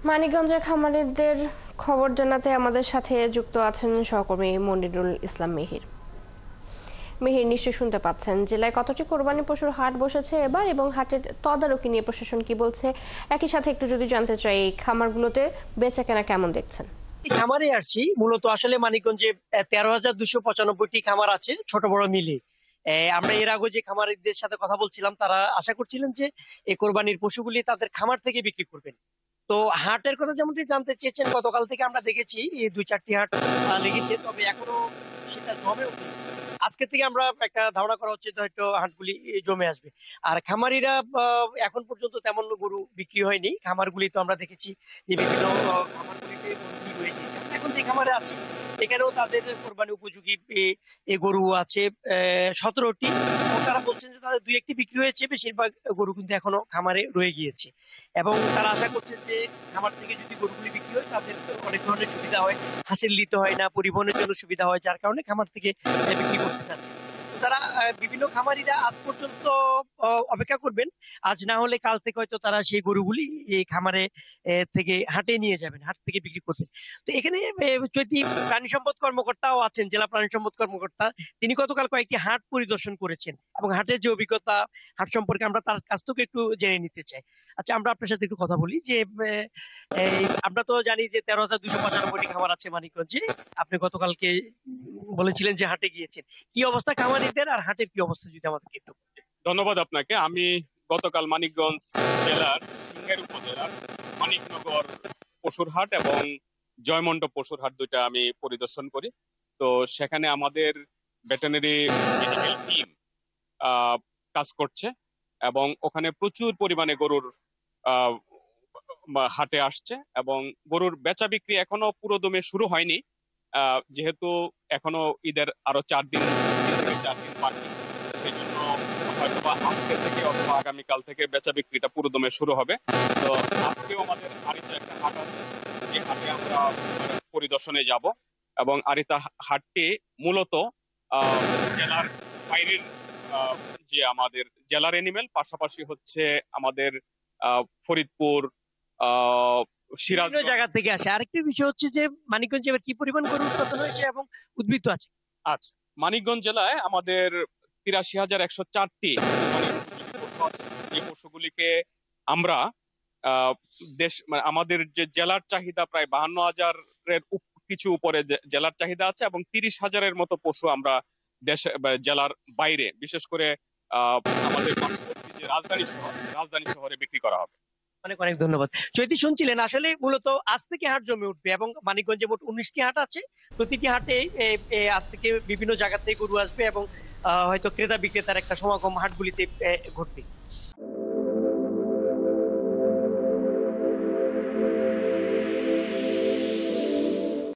মানিকগঞ্জের খামারিদের খবর জানাতে আমাদের সাথে যুক্ত আছেন সহকর্মী মনিরুল ইসলাম মিহির। মিহির, নিশ্চয়ই শুনতে পাচ্ছেন, জেলায় কতটি কোরবানি পশুর হাট বসেছে এবার এবং হাটের তদারকি নিয়ে প্রশাসন কি বলছে? একই সাথে একটু যদি জানতে চাই, এই খামারগুলোতে বেচাকেনা কেমন দেখছেন? খামারে আসছি মূলত আসলে মানিকগঞ্জে 13,295টি খামার আছে ছোট বড় মিলে। আমরা এর আগে যে খামারিদের সাথে কথা বলছিলাম তারা আশা করছিলেন যে এই কোরবানির পশুগুলি তাদের খামার থেকে বিক্রি করবেন। তো হাটের কথা যেমনটি জানতে চেয়েছেন, গতকাল থেকে আমরা দেখেছি এই 2-4টি হাট লেগেছে, তবে এখনো সেটা জমে ওঠেনি। আজকে থেকে আমরা একটা ধারণা করা হচ্ছে যে হয়তো হাটগুলি জমে আসবে। আর খামারিরা এখন পর্যন্ত তেমন গরু বিক্রি হয়নি। খামারগুলি তো আমরা দেখেছি যে বিভিন্ন খামারগুলিতে গরুগুলি রয়ে গিয়েছে। আমরা এখন যে খামারে আছি এখানেও তাদের কোরবানি উপযোগী গরু আছে 17টি। তারা বলছেন যে তাদের 2-1টি বিক্রি হয়েছে, বেশিরভাগ গরু কিন্তু এখনো খামারে রয়ে গিয়েছে এবং তারা আশা করছেন যে খামার থেকে যদি গরুগুলি বিক্রি হয় তাদের অনেক ধরনের সুবিধা হয়, হাসিল নিতে হয় না, পরিবহনের জন্য সুবিধা হয়, যার কারণে খামার থেকে বিক্রি করতে চাচ্ছে। তো তারা বিভিন্ন খামারিরা আজ পর্যন্ত অপেক্ষা করবেন। আজ না হলে কাল থেকে হয়তো তারা সেই গরুগুলি এই খামারে থেকে হাটে নিয়ে যাবেন, হাট থেকে বিক্রি করবেন। তো এখানে চৈতি প্রাণী সম্পদ কর্মকর্তাও আছেন, জেলা প্রাণী সম্পদ কর্মকর্তা। তিনি গতকাল কয়েকটি হাট পরিদর্শন করেছেন এবং হাটের যে অভিজ্ঞতা, হাট সম্পর্কে আমরা তার কাছ থেকে একটু জেনে নিতে চাই। আচ্ছা, আমরা আপনার সাথে একটু কথা বলি যে আমরা তো জানি যে 13,295টি খামার আছে মানিকগঞ্জে। আপনি গতকালকে বলেছিলেন যে হাটে গিয়েছেন। কি অবস্থা খামারিদের আর হাটের কি অবস্থা যদি আমাদেরকে একটু বলতেন। ধন্যবাদ আপনাকে। আমি গতকাল মানিকগঞ্জ জেলার সিংহের উপজেলার মানিকনগর পশুর হাট এবং জয়মন্ডপ পশুর হাট দুইটা আমি পরিদর্শন করি। তো সেখানে আমাদের ভেটেরিনারি মেডিকেল টিম কাজ করছে এবং ওখানে প্রচুর পরিমাণে গরুর আহ, হাটে আসছে এবং গরুর বেচা বিক্রি এখনো পুরোদমে শুরু হয়নি, যেহেতু এখনো ঈদের আরো 4 দিন, 3 থেকে 4 দিন বাকি। সেই জন্য হয়তোবা আজকে থেকে অথবা আগামীকাল থেকে বেচা বিক্রিটা পুরোদমে শুরু হবে। তো আজকেও আমাদের আরিতা একটা হাট আছে, যে হাটে আমরা পরিদর্শনে যাব এবং আরিতা হাটটি মূলত জেলার বাইরের আহ, যে আমাদের জেলার এনিমেল, পাশাপাশি হচ্ছে আমাদের ফরিদপুর, আহ বিভিন্ন সিরাজগঞ্জ। জায়গা থেকে আসে। আরেকটি বিষয় হচ্ছে যে মানিকগঞ্জে এবার কি পরিমাণ গরু উৎপাদন হয়েছে এবং উদ্বৃত্ত আছে। আচ্ছা, মানিকগঞ্জ জেলায় আমাদের 83,104টি মানে পশু আছে। যে পশুগুলিকে আমরা আহ, আমাদের যে জেলার চাহিদা প্রায় 52,000-এর কিছু উপরে জেলার চাহিদা আছে এবং 30,000-এর মতো পশু আমরা দেশে জেলার বাইরে, বিশেষ করে আহ, আমাদের পার্শ্ববর্তী যে রাজধানী শহরে বিক্রি করা হবে। অনেক অনেক ধন্যবাদ। চৈতি, শুনছিলেন আসলে মূলত আজ থেকে হাট জমে উঠবে এবং মানিকগঞ্জে মোট 19টি হাট আছে। প্রতিটি হাটে আজ থেকে বিভিন্ন জায়গা থেকে গরু আসবে এবং হয়তো ক্রেতা বিক্রেতার একটা সমাগম হাটগুলিতে ঘটবে।